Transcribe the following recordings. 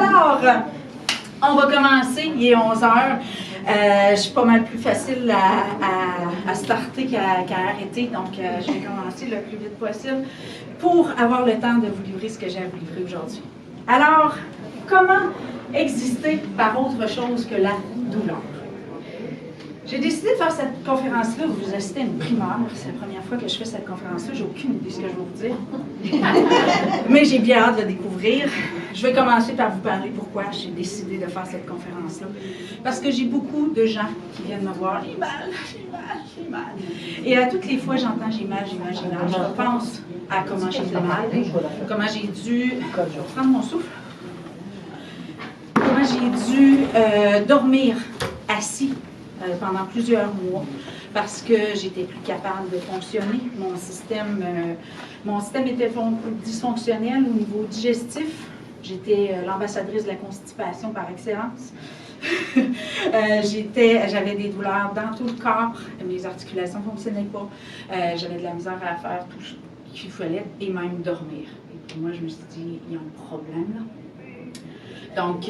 Alors, on va commencer, il est 11 heures. Je suis pas mal plus facile à starter qu'à arrêter, donc je vais commencer le plus vite possible pour avoir le temps de vous livrer ce que j'ai à vous livrer aujourd'hui. Alors, comment exister par autre chose que la douleur? J'ai décidé de faire cette conférence-là, vous assistez à une primaire, c'est la première fois que je fais cette conférence-là, j'ai aucune idée de ce que je vais vous dire. Mais j'ai bien hâte de le découvrir. Je vais commencer par vous parler pourquoi j'ai décidé de faire cette conférence-là. Parce que j'ai beaucoup de gens qui viennent me voir, j'ai mal, j'ai mal, j'ai mal. Et à toutes les fois, j'entends j'ai mal, j'ai mal, j'ai mal. Je repense à comment j'ai mal, comment j'ai dû, je vais reprendre mon souffle, comment j'ai dû dormir assis pendant plusieurs mois parce que j'étais plus capable de fonctionner. Mon système était dysfonctionnel au niveau digestif. J'étais l'ambassadrice de la constipation par excellence. J'avais des douleurs dans tout le corps. Mes articulations ne fonctionnaient pas. J'avais de la misère à faire tout ce qu'il fallait et même dormir. Et pour moi, je me suis dit, il y a un problème là. Donc,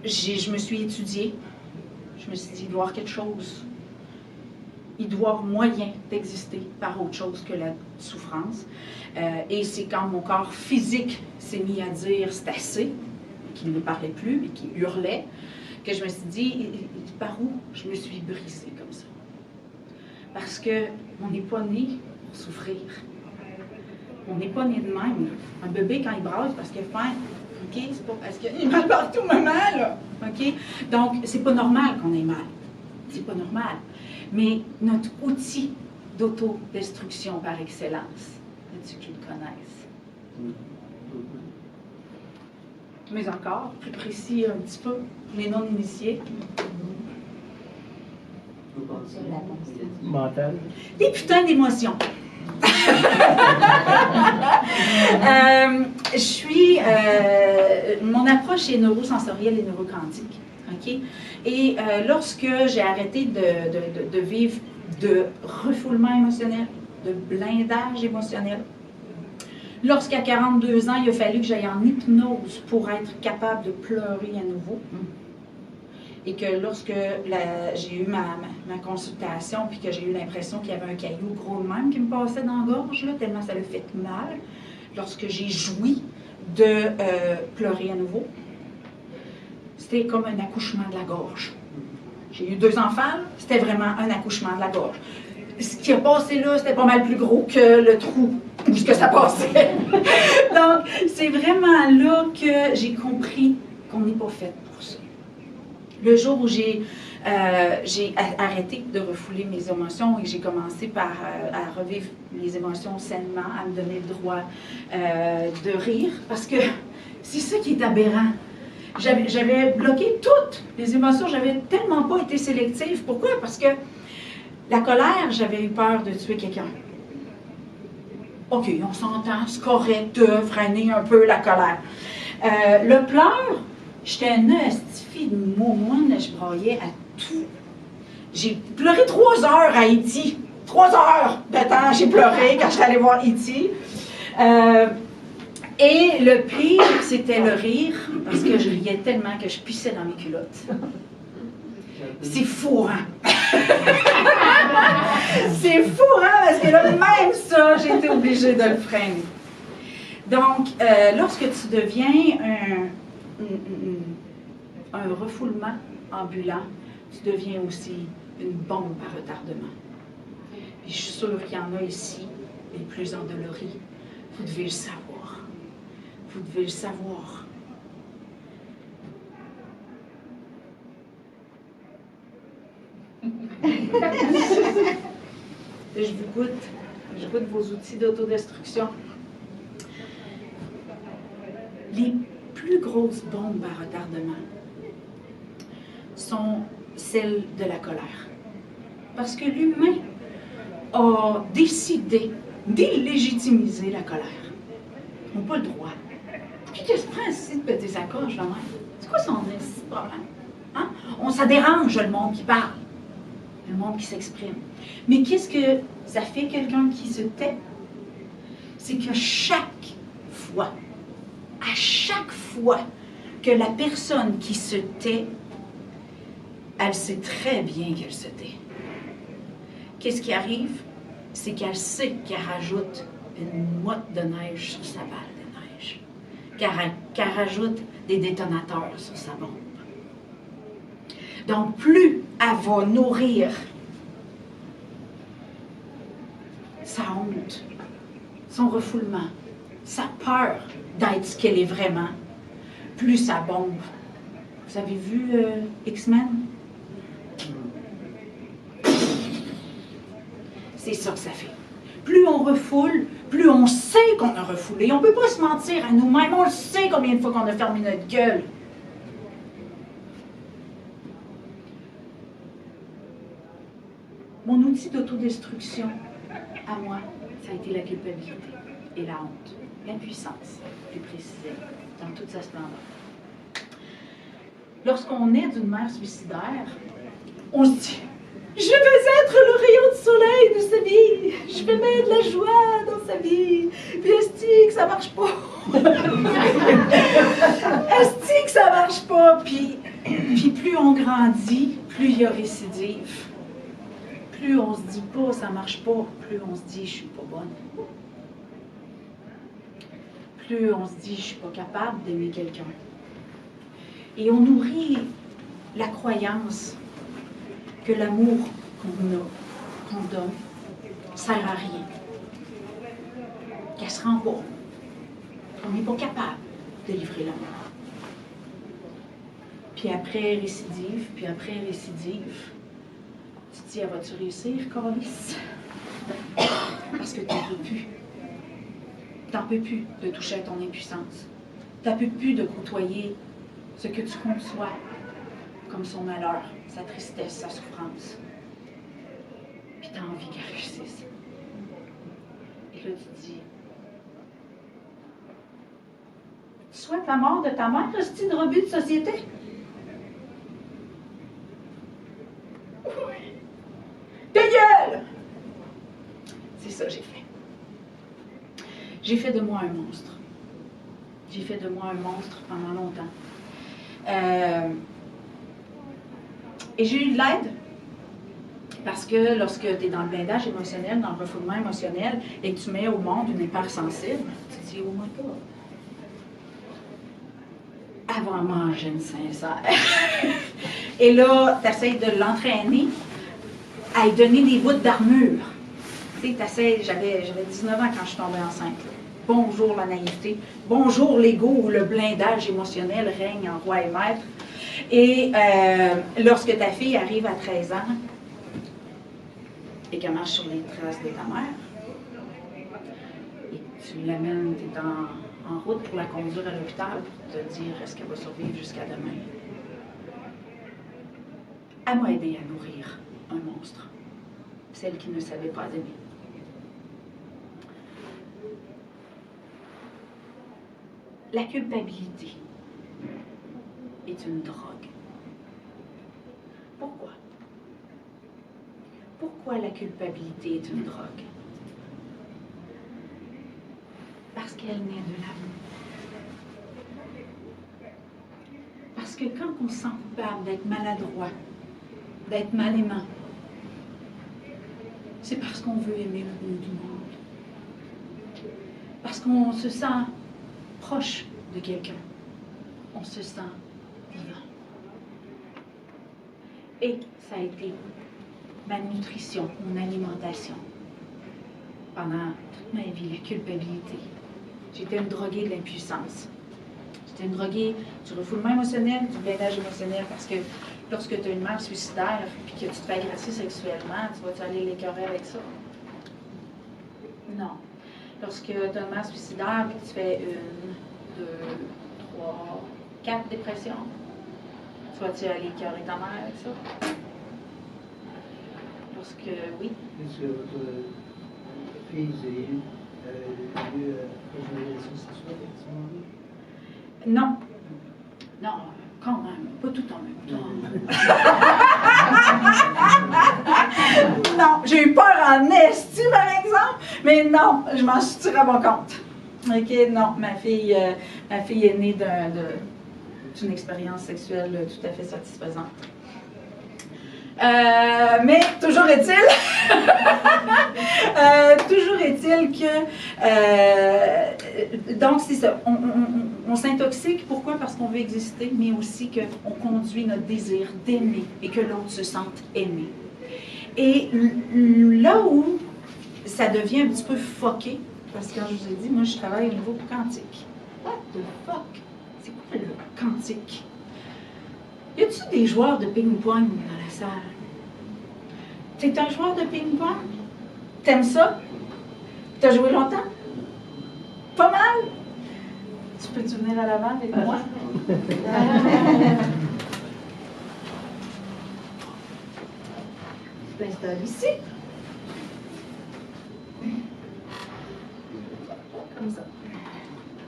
je me suis étudiée. Je me suis dit, il doit y avoir quelque chose. Il doit y avoir moyen d'exister par autre chose que la souffrance. Et c'est quand mon corps physique s'est mis à dire c'est assez, qu'il ne parlait plus et qu'il hurlait, que je me suis dit, par où je me suis brisée comme ça? Parce qu'on n'est pas né pour souffrir. On n'est pas né de même. Un bébé, quand il brasse parce qu'il a faim, OK, c'est pas parce qu'il a mal partout, maman, là. OK? Donc, c'est pas normal qu'on ait mal. C'est pas normal. Mais notre outil d'autodestruction par excellence, est-ce que tu le connaisses? Mais encore, plus précis un petit peu, les non-initiés. Mental. Des putains d'émotions. Mon approche est neurosensorielle et neuroquantique. Okay? Et lorsque j'ai arrêté de vivre de refoulement émotionnel, de blindage émotionnel, lorsqu'à 42 ans, il a fallu que j'aille en hypnose pour être capable de pleurer à nouveau, et que lorsque j'ai eu ma consultation, puis que j'ai eu l'impression qu'il y avait un caillou gros de même qui me passait dans la gorge, là, tellement ça le fait mal, lorsque j'ai joui de pleurer à nouveau, c'était comme un accouchement de la gorge. J'ai eu 2 enfants, c'était vraiment un accouchement de la gorge. Ce qui a passé là, c'était pas mal plus gros que le trou où ce que ça passait. Donc, c'est vraiment là que j'ai compris qu'on n'est pas fait pour ça. Le jour où j'ai arrêté de refouler mes émotions et que j'ai commencé à revivre les émotions sainement, à me donner le droit de rire, parce que c'est ça qui est aberrant. J'avais bloqué toutes les émotions, j'avais tellement pas été sélective. Pourquoi? Parce que la colère, j'avais eu peur de tuer quelqu'un. OK, on s'entend, c'est correct de freiner un peu la colère. Le pleur, j'étais un astifi de moumoune, je braillais à tout. J'ai pleuré 3 heures à Haïti. 3 heures de temps, j'ai pleuré quand j'étais allée voir Haïti. Et le pire, c'était le rire, parce que je riais tellement que je pissais dans mes culottes. C'est fou, hein? C'est fou, hein? Parce que là, même ça, j'ai été obligée de le freiner. Donc, lorsque tu deviens un refoulement ambulant, tu deviens aussi une bombe à retardement. Puis je suis sûre qu'il y en a ici, les plus endoloris. Vous devez le savoir. Vous devez le savoir. Je goûte vos outils d'autodestruction. Les plus grosses bombes à retardement sont celles de la colère. Parce que l'humain a décidé d'illégitimiser la colère. Ils n'ont pas le droit. Qui se prend ici de péter sa coche, là même? C'est quoi son problème? Hein? Ça dérange le monde qui parle, le monde qui s'exprime. Mais qu'est-ce que ça fait quelqu'un qui se tait? C'est que chaque fois, à à chaque fois que la personne qui se tait, elle sait très bien qu'elle se tait. Qu'est-ce qui arrive? C'est qu'elle sait qu'elle rajoute une motte de neige sur sa balle de neige, qu'elle rajoute des détonateurs sur sa bombe. Donc, plus elle va nourrir sa honte, son refoulement, sa peur d'être ce qu'elle est vraiment, plus ça bombe. Vous avez vu X-Men? C'est ça que ça fait. Plus on refoule, plus on sait qu'on a refoulé. On ne peut pas se mentir à nous-mêmes. On le sait combien de fois qu'on a fermé notre gueule. Mon outil d'autodestruction, à moi, ça a été la culpabilité et la honte. L'impuissance, plus précisément, dans toute sa splendeur. Lorsqu'on est d'une mère suicidaire, on se dit « Je veux être le rayon de soleil de sa vie, je veux mettre de la joie dans sa vie, puis est-ce que ça marche pas? Est-ce que ça marche pas? » Puis plus on grandit, plus il y a récidive. Plus on se dit pas « ça marche pas », plus on se dit « je suis pas bonne ». Plus on se dit « je suis pas capable d'aimer quelqu'un ». Et on nourrit la croyance que l'amour qu'on donne, sert à rien. Qu'elle se rend pas. On n'est pas capable de livrer l'amour. Puis après récidive, tu te dis, vas-tu réussir, Carlis? Parce que t'en peux plus. T'en peux plus de toucher à ton impuissance. T'en peux plus de côtoyer ce que tu conçois comme son malheur, sa tristesse, sa souffrance. Puis tu as envie qu'elle réussisse. Et là, tu te dis, tu souhaites la mort de ta mère, hostie de rebut de société? Oui. Ta gueule! C'est ça que j'ai fait. J'ai fait de moi un monstre. J'ai fait de moi un monstre pendant longtemps. Et j'ai eu de l'aide parce que lorsque tu es dans le blindage émotionnel, dans le refoulement émotionnel, et que tu mets au monde une hypersensible, tu te dis, oh my God, elle va manger une sincère. Et là, tu essaies de l'entraîner à lui donner des bouts d'armure. Tu sais, j'avais 19 ans quand je suis tombée enceinte. Bonjour la naïveté, bonjour l'ego où le blindage émotionnel règne en roi et maître. Et lorsque ta fille arrive à 13 ans et qu'elle marche sur les traces de ta mère, et tu l'amènes, tu es en route pour la conduire à l'hôpital pour te dire est-ce qu'elle va survivre jusqu'à demain, elle m'a aidé à nourrir un monstre, celle qui ne savait pas aimer. La culpabilité est une drogue. Pourquoi? Pourquoi la culpabilité est une drogue? Parce qu'elle naît de l'amour. Parce que quand on se sent coupable d'être maladroit, d'être mal aimant, c'est parce qu'on veut aimer le mieux du monde. Parce qu'on se sent proche de quelqu'un. On se sent vivant. Et ça a été ma nutrition, mon alimentation. Pendant toute ma vie, la culpabilité. J'étais une droguée de l'impuissance. J'étais une droguée du refoulement émotionnel, du blindage émotionnel, parce que lorsque tu as une mère suicidaire et que tu te fais agresser sexuellement, tu vas-tu aller l'écœurer avec ça? Non. Lorsque tu as une mère suicidaire et que tu fais 1, 2, 3, 4 dépressions, tu vas-tu aller écœurer ta mère avec ça? Lorsque, oui. Est-ce que votre fille, vous avez eu relation sexuelle avec son mari? Non. Non, quand même. Pas tout en même temps. Non, j'ai eu peur en esti, par exemple, mais non, je m'en suis tirée à mon compte. OK, non, ma fille ma fille est née d'une expérience sexuelle tout à fait satisfaisante. Mais toujours est-il, que, donc c'est ça, on s'intoxique, pourquoi? Parce qu'on veut exister, mais aussi qu'on conduit notre désir d'aimer et que l'autre se sente aimé. Et là où ça devient un petit peu fucké, parce que quand je vous ai dit, moi je travaille au niveau quantique. What the fuck? C'est quoi le quantique? Y a-t-il des joueurs de ping-pong dans la salle? T'es un joueur de ping-pong? T'aimes ça? T'as joué longtemps? Pas mal? Tu peux-tu venir à l'avant avec moi? Tu t'installes ici. Comme ça.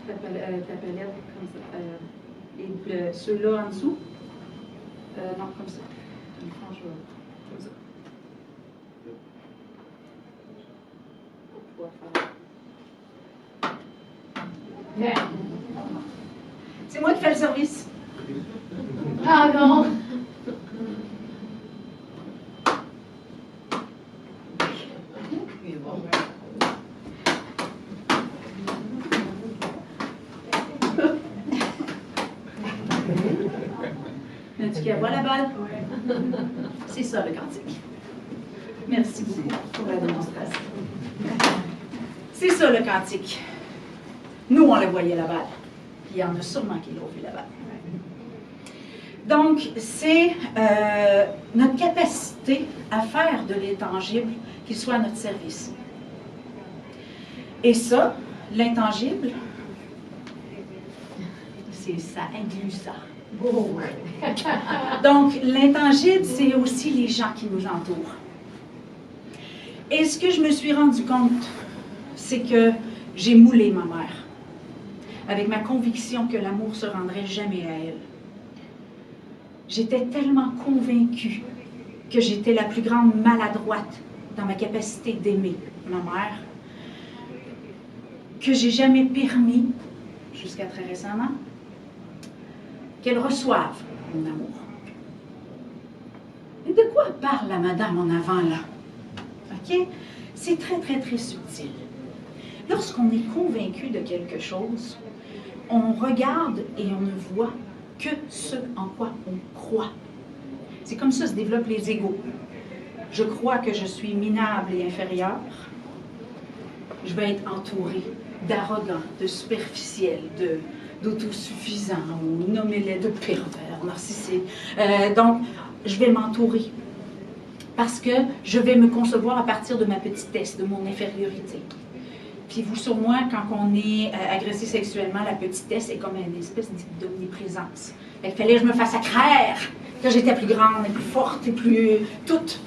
Ta palette, comme ça. Et ceux-là en dessous? Non, comme ça. Comme ça. Pour pouvoir faire. C'est moi qui fais le service. Ah non! As-tu qu'à voir la balle? C'est ça le quantique. Merci beaucoup pour la démonstration. C'est ça le quantique. Nous, on la voyait la balle. Il y en a sûrement qui l'ont vu la balle. Donc, c'est notre capacité à faire de l'intangible qu'il soit à notre service. Et ça, l'intangible, ça inclut ça. Donc, l'intangible, c'est aussi les gens qui nous entourent. Et ce que je me suis rendu compte, c'est que j'ai moulé ma mère, avec ma conviction que l'amour ne se rendrait jamais à elle. J'étais tellement convaincue que j'étais la plus grande maladroite dans ma capacité d'aimer ma mère, que j'ai jamais permis, jusqu'à très récemment, qu'elle reçoive mon amour. Et de quoi parle la madame en avant, là? OK? C'est très, très, très subtil. Lorsqu'on est convaincu de quelque chose, on regarde et on ne voit que ce en quoi on croit. C'est comme ça se développent les égos. Je crois que je suis minable et inférieure. Je vais être entourée d'arrogants, de superficiels, d'autosuffisants, ou nommez-les de pervers, narcissiques. Donc, je vais m'entourer. Parce que je vais me concevoir à partir de ma petitesse, de mon infériorité. Puis vous, sur moi, quand on est agressé sexuellement, la petitesse est comme une espèce d'omniprésence. Il fallait que je me fasse accraire, que j'étais plus grande et plus forte et plus toute.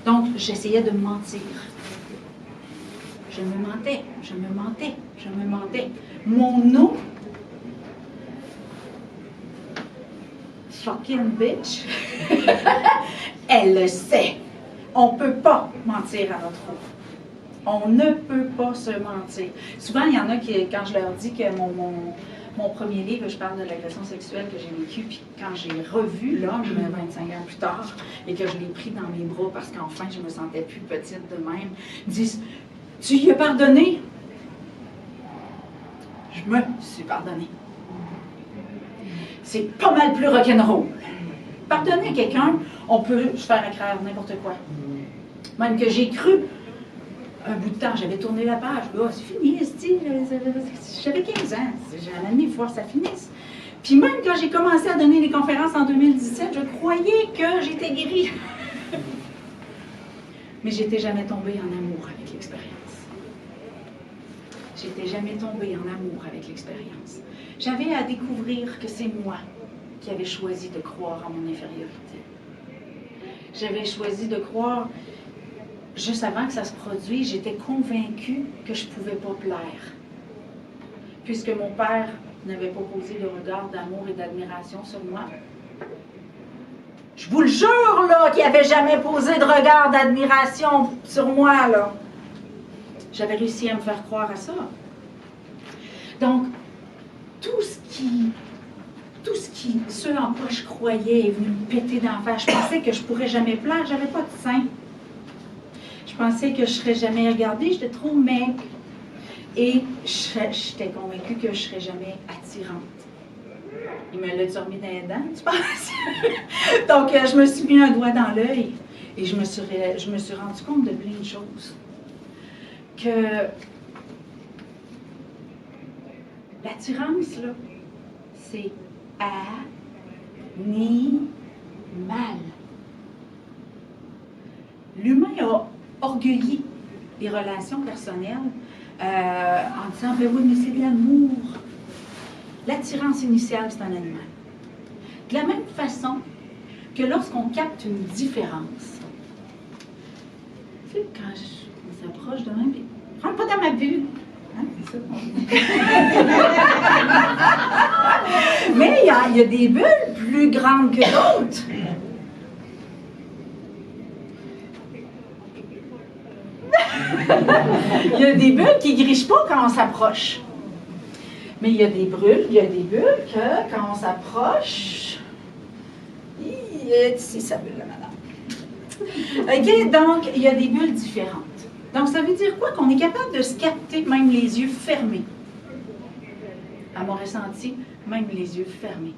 Donc, j'essayais de me mentir. Je me mentais. Mon nom, fucking bitch, elle le sait. On ne peut pas mentir à notre eau. On ne peut pas se mentir. Souvent, il y en a qui, quand je leur dis que mon premier livre, je parle de l'agression sexuelle que j'ai vécue, puis quand j'ai revu l'homme 25 ans plus tard, et que je l'ai pris dans mes bras parce qu'enfin, je me sentais plus petite de même, ils disent « Tu lui as pardonné? » Je me suis pardonnée. C'est pas mal plus rock'n'roll. Pardonner à quelqu'un, on peut se faire accraire n'importe quoi. Même que j'ai cru un bout de temps, j'avais tourné la page. Oh, c'est fini, j'avais 15 ans. J'ai amené, il faut que ça finisse. Puis même quand j'ai commencé à donner des conférences en 2017, je croyais que j'étais guérie. Mais j'étais jamais tombée en amour avec l'expérience. J'étais jamais tombée en amour avec l'expérience. J'avais à découvrir que c'est moi qui avais choisi de croire en mon infériorité. J'avais choisi de croire, juste avant que ça se produise, j'étais convaincue que je ne pouvais pas plaire. Puisque mon père n'avait pas posé de regard d'amour et d'admiration sur moi. Je vous le jure, là, qu'il n'avait jamais posé de regard d'admiration sur moi, là. J'avais réussi à me faire croire à ça. Donc, ce en quoi je croyais est venu me péter d'en face. Je pensais que je pourrais jamais plaire, j'avais pas de sein. Je pensais que je serais jamais regardée, j'étais trop maigre. Et j'étais convaincue que je serais jamais attirante. Il me l'a remis dans les dents, tu penses? Donc, je me suis mis un doigt dans l'œil et je me suis rendu compte de plein de choses. Que l'attirance, là, c'est animal. L'humain a orgueilli les relations personnelles en disant, ben oui, mais c'est de l'amour. L'attirance initiale, c'est un animal. De la même façon que lorsqu'on capte une différence, tu sais, quand on s'approche de même, puis rentre pas dans ma bulle. Hein, c'est ça qu'on dit. Mais il y a des bulles plus grandes que d'autres. Il y a des bulles qui ne grichent pas quand on s'approche. Mais il y a des bulles que quand on s'approche, c'est sa bulle, là, madame. OK, donc il y a des bulles différentes. Donc ça veut dire quoi? Qu'on est capable de se capter même les yeux fermés. À mon ressenti, même les yeux fermés.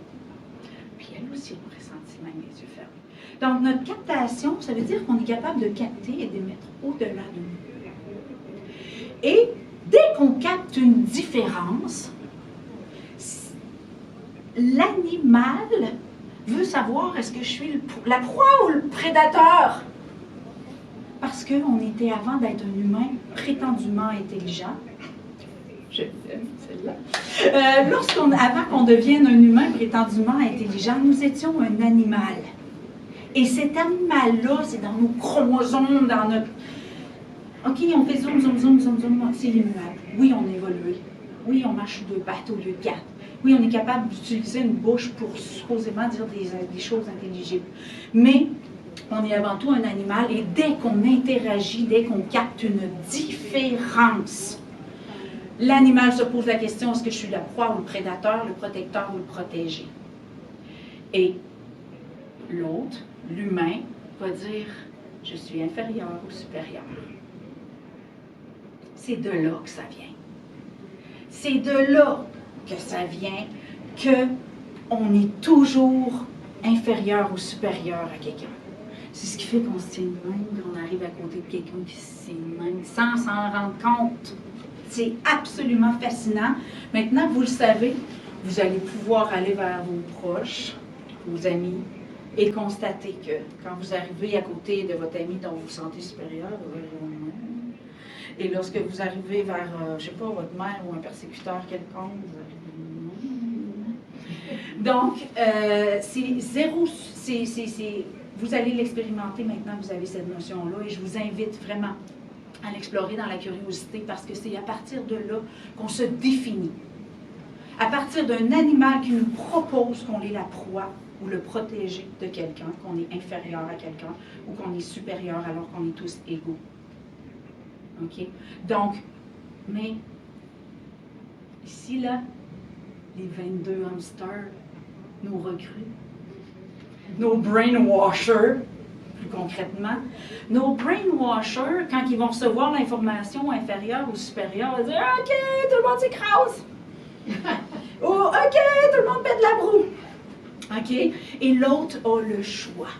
Puis elle aussi, elle m'a ressenti même les yeux fermés. Donc notre captation, ça veut dire qu'on est capable de capter et de mettre au-delà de nous. Et dès qu'on capte une différence, l'animal veut savoir est-ce que je suis la proie ou le prédateur. Parce qu'on était avant d'être un humain prétendument intelligent. Je l'aime, celle-là. Avant qu'on devienne un humain prétendument intelligent, nous étions un animal. Et cet animal-là, c'est dans nos chromosomes, dans notre... OK, on fait zoom, zoom, zoom, zoom, zoom, c'est immuable. Oui, on a évolué. Oui, on marche sur 2 pattes au lieu de 4. Oui, on est capable d'utiliser une bouche pour supposément dire des choses intelligibles. Mais on est avant tout un animal et dès qu'on interagit, dès qu'on capte une différence, l'animal se pose la question, est-ce que je suis la proie ou le prédateur, le protecteur ou le protégé? Et l'autre, l'humain, va dire, je suis inférieur ou supérieur. C'est de là que ça vient. C'est de là que ça vient qu'on est toujours inférieur ou supérieur à quelqu'un. C'est ce qui fait qu'on se tient de même, qu'on arrive à côté de quelqu'un qui se tient de même, sans s'en rendre compte. C'est absolument fascinant. Maintenant, vous le savez, vous allez pouvoir aller vers vos proches, vos amis, et constater que quand vous arrivez à côté de votre ami dont vous vous sentez supérieur, et lorsque vous arrivez vers, je ne sais pas, votre mère ou un persécuteur quelconque, vous arrivez... Donc, c'est zéro, vous allez l'expérimenter maintenant, vous avez cette notion-là, et je vous invite vraiment à l'explorer dans la curiosité, parce que c'est à partir de là qu'on se définit. À partir d'un animal qui nous propose qu'on est la proie ou le protégé de quelqu'un, qu'on est inférieur à quelqu'un, ou qu'on est supérieur alors qu'on est tous égaux. OK? Donc, mais ici, là, les 22 hamsters, nos recrues, nos brainwashers, plus concrètement, nos brainwashers, quand ils vont recevoir l'information inférieure ou supérieure, ils vont dire « OK, tout le monde s'écrase! » ou « OK, tout le monde pète la broue! » OK? Et l'autre a le choix.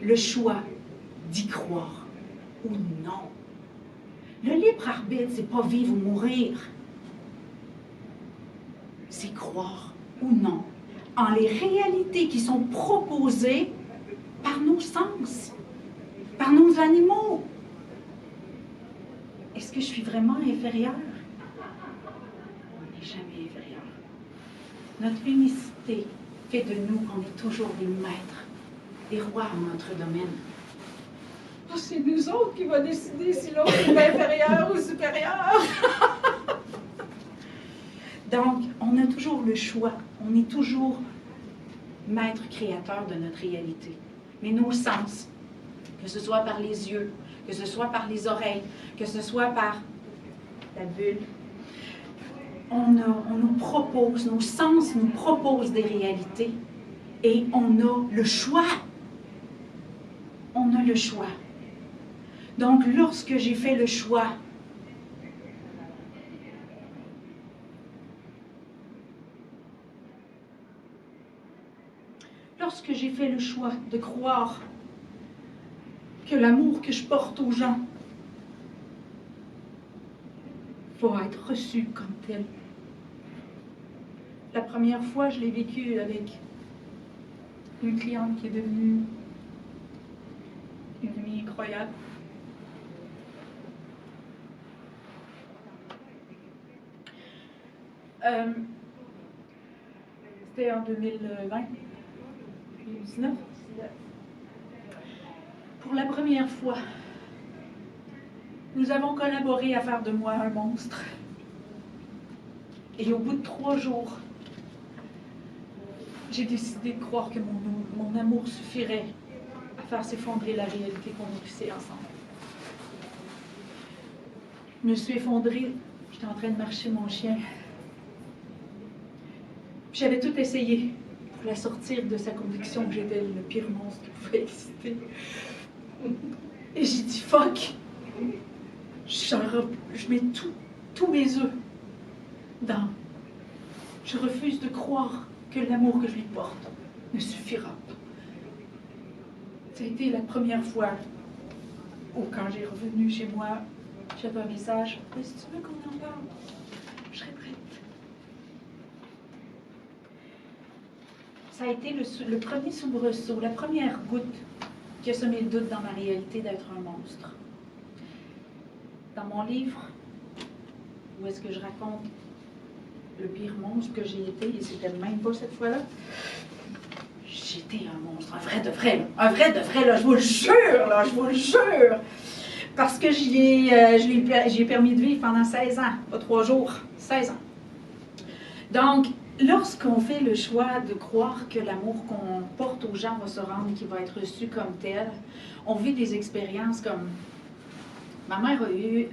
Le choix d'y croire ou non. Le libre arbitre, c'est pas vivre ou mourir. C'est croire ou non en les réalités qui sont proposées par nos sens, par nos animaux. Est-ce que je suis vraiment inférieure? On n'est jamais inférieur. Notre unicité fait de nous qu'on est toujours des maîtres, des rois en notre domaine. C'est nous autres qui va décider si l'autre est inférieur ou supérieur. Donc, on a toujours le choix. On est toujours maître créateur de notre réalité. Mais nos sens, que ce soit par les yeux, que ce soit par les oreilles, que ce soit par la bulle, on nous propose, nos sens nous proposent des réalités et on a le choix. On a le choix. Donc, lorsque j'ai fait le choix de croire que l'amour que je porte aux gens va être reçu comme tel. La première fois, je l'ai vécu avec une cliente qui est devenue une amie incroyable. C'était en 2020, 2019. Pour la première fois, nous avons collaboré à faire de moi un monstre. Et au bout de 3 jours, j'ai décidé de croire que mon amour suffirait à faire s'effondrer la réalité qu'on a tissée ensemble. Je me suis effondrée, j'étais en train de marcher mon chien. J'avais tout essayé pour la sortir de sa conviction que j'étais le pire monstre qui pouvait exister. Et j'ai dit fuck! Je mets tous mes œufs dans. Je refuse de croire que l'amour que je lui porte ne suffira pas. Ça a été la première fois où, quand j'ai revenu chez moi, j'avais un message. « Si tu veux qu'on en parle, je serai prête. » Ça a été le premier soubresaut, la première goutte qui a semé le doute dans ma réalité d'être un monstre. Dans mon livre, où est-ce que je raconte le pire monstre que j'ai été, et c'était même pas cette fois-là, j'étais un monstre, un vrai de vrai, là, je vous le jure, parce que j'ai permis de vivre pendant 16 ans, pas 3 jours, 16 ans. Donc, lorsqu'on fait le choix de croire que l'amour qu'on porte aux gens va se rendre et qu'il va être reçu comme tel, on vit des expériences comme... Ma mère a eu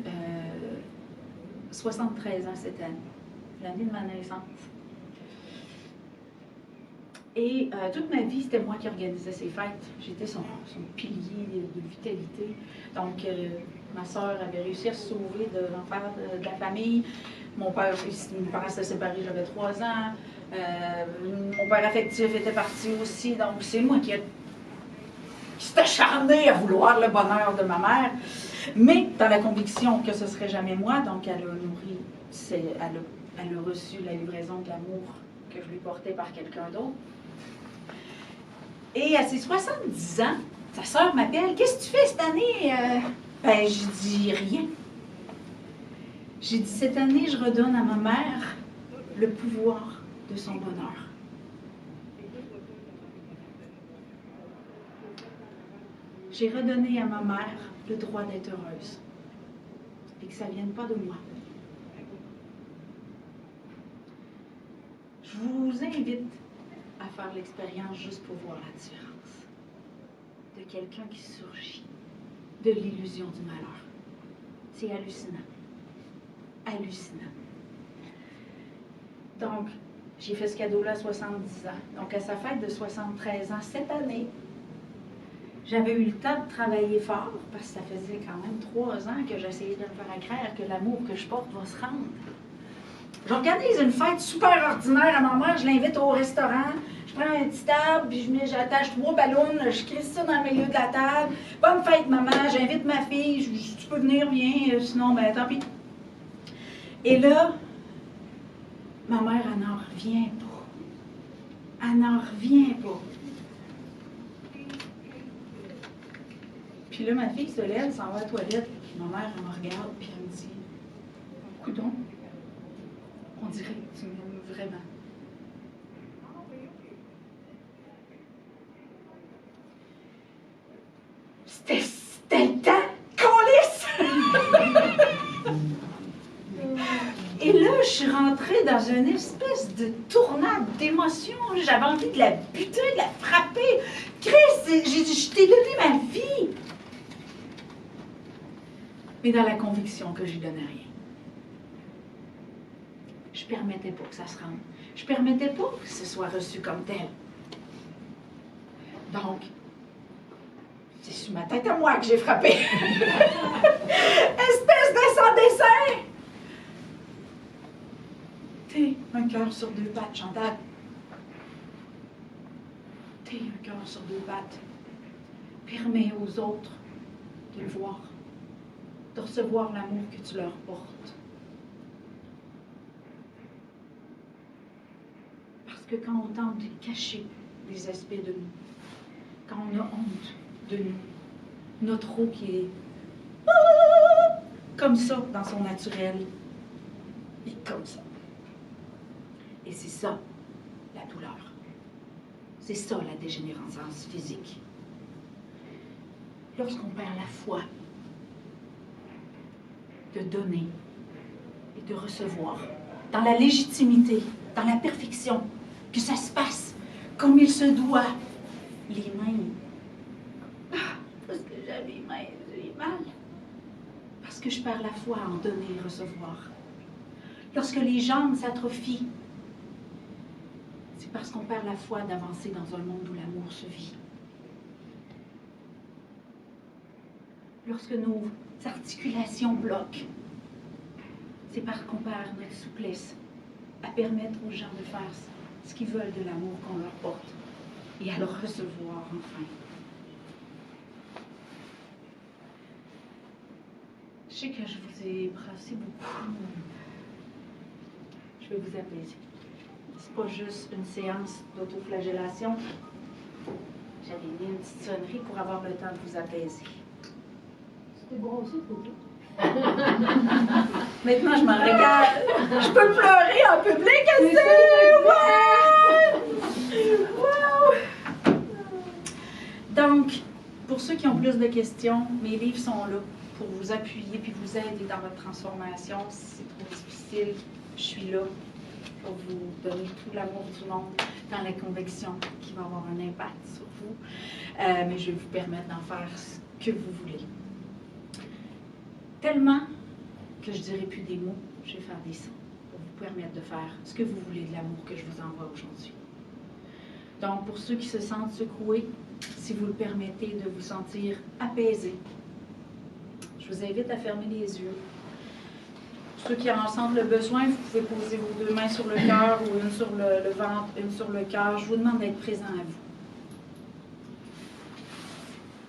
73 ans cette année, l'année de ma naissance. Et toute ma vie, c'était moi qui organisais ses fêtes. J'étais son pilier de vitalité. Donc, ma sœur avait réussi à se sauver de l'enfer de la famille. Mon père s'est séparé, j'avais 3 ans. Mon père affectif était parti aussi. Donc, c'est moi qui s'est acharné à vouloir le bonheur de ma mère. Mais dans la conviction que ce ne serait jamais moi, donc elle a nourri, elle a reçu la livraison de l'amour que je lui portais par quelqu'un d'autre. Et à ses 70 ans, sa sœur m'appelle. « Qu'est-ce que tu fais cette année? » Ben, je dis rien. J'ai dit, cette année, je redonne à ma mère le pouvoir de son bonheur. J'ai redonné à ma mère le droit d'être heureuse et que ça ne vienne pas de moi. Je vous invite à faire l'expérience juste pour voir la différence de quelqu'un qui surgit de l'illusion du malheur. C'est hallucinant. Hallucinant. Donc, j'ai fait ce cadeau-là à 70 ans. Donc, à sa fête de 73 ans, cette année, j'avais eu le temps de travailler fort, parce que ça faisait quand même 3 ans que j'essayais de me faire accroire que l'amour que je porte va se rendre. J'organise une fête super ordinaire à ma mère, je l'invite au restaurant, je prends un petit table, puis j'attache 3 ballons, je crisse ça dans le milieu de la table. Bonne fête, maman, j'invite ma fille, si tu peux venir, viens, sinon, ben tant pis. Et là, ma mère, elle n'en revient pas. Elle n'en revient pas. Puis là, ma fille se lève, s'en va à la toilette, puis ma mère, elle me regarde, puis elle me dit, « Coudon, on dirait que tu m'aimes vraiment. » C'était le temps, câlisse! Et là, je suis rentrée dans une espèce de tournade d'émotions. J'avais envie de la buter, de la frapper. Chris, j'ai dit, je t'ai donné ma vie. Mais dans la conviction que je lui donnais rien. je ne permettais pas que ça se rende. Je ne permettais pas que ce soit reçu comme tel. Donc, c'est sur ma tête à moi que j'ai frappé. Espèce de sans-dessin! T'es un cœur sur deux pattes, Chantal. T'es un cœur sur deux pattes. Permets aux autres de le voir, de recevoir l'amour que tu leur portes. Parce que quand on tente de cacher les aspects de nous, quand on a honte de nous, notre eau qui est comme ça dans son naturel, et comme ça. Et c'est ça, la douleur. C'est ça, la dégénérescence physique. Lorsqu'on perd la foi de donner et de recevoir, dans la légitimité, dans la perfection, que ça se passe comme il se doit, les mains. Parce que j'ai les mains, j'ai mal. Parce que je perds la foi à en donner et recevoir. Lorsque les jambes s'atrophient, c'est parce qu'on perd la foi d'avancer dans un monde où l'amour se vit. Lorsque nos articulations bloquent, c'est parce qu'on perd notre souplesse à permettre aux gens de faire ce qu'ils veulent de l'amour qu'on leur porte et à le recevoir enfin. Je sais que je vous ai brassé beaucoup. Je vais vous apaiser. C'est pas juste une séance d'autoflagellation. J'avais mis une petite sonnerie pour avoir le temps de vous apaiser. C'était bon aussi, c'est tout. Maintenant, je m'en regarde. Je peux pleurer en public, ouais! Wow! Donc, pour ceux qui ont plus de questions, mes livres sont là pour vous appuyer puis vous aider dans votre transformation. Si c'est trop difficile, je suis là pour vous donner tout l'amour du monde dans la conviction qui va avoir un impact sur vous. Mais je vais vous permettre d'en faire ce que vous voulez. Tellement que je ne dirai plus des mots, je vais faire des sons pour vous permettre de faire ce que vous voulez de l'amour que je vous envoie aujourd'hui. Donc, pour ceux qui se sentent secoués, si vous le permettez, de vous sentir apaisés, je vous invite à fermer les yeux. Ceux qui en sentent le besoin, vous pouvez poser vos deux mains sur le cœur ou une sur le ventre, une sur le cœur. Je vous demande d'être présent à vous.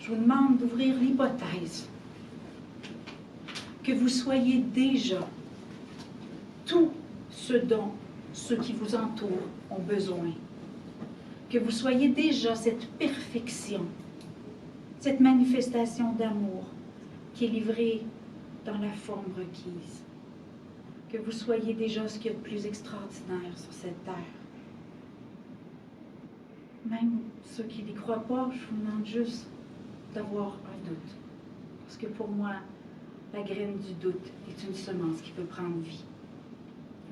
Je vous demande d'ouvrir l'hypothèse que vous soyez déjà tout ce dont ceux qui vous entourent ont besoin. Que vous soyez déjà cette perfection, cette manifestation d'amour qui est livrée dans la forme requise. Que vous soyez déjà ce qu'il y a de plus extraordinaire sur cette terre. Même ceux qui n'y croient pas, je vous demande juste d'avoir un doute. Parce que pour moi, la graine du doute est une semence qui peut prendre vie.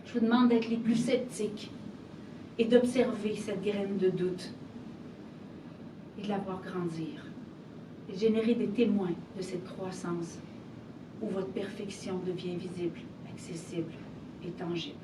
Je vous demande d'être les plus sceptiques et d'observer cette graine de doute et de la voir grandir et générer des témoins de cette croissance où votre perfection devient visible, accessible et tangible.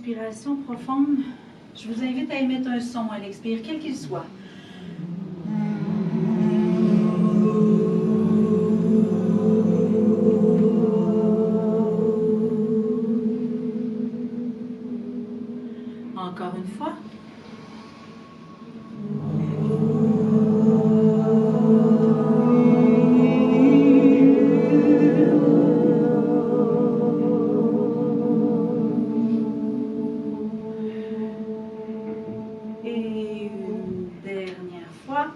inspiration profonde, je vous invite à émettre un son à l'expire, quel qu'il soit. Encore une fois. Et une dernière fois.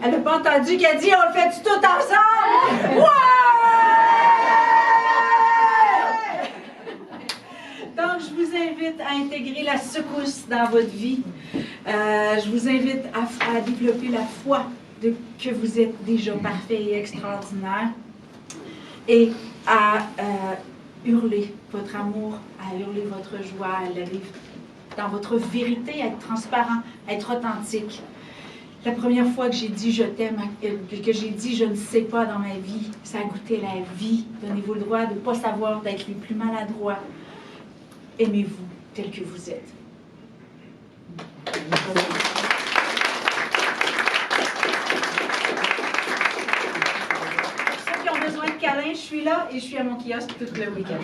Elle n'a pas entendu qu'elle dit on le fait tout ensemble? Ouais! Donc, je vous invite à intégrer la secousse dans votre vie. Je vous invite à développer la foi que vous êtes déjà parfait et extraordinaire et à hurler votre amour, à hurler votre joie, à aller dans votre vérité, à être transparent, à être authentique. La première fois que j'ai dit je t'aime, que j'ai dit je ne sais pas dans ma vie, ça a goûté la vie. Donnez-vous le droit de ne pas savoir, d'être les plus maladroits. Aimez-vous tel que vous êtes. Pour ceux qui ont besoin de câlins, je suis là et je suis à mon kiosque tout le week-end.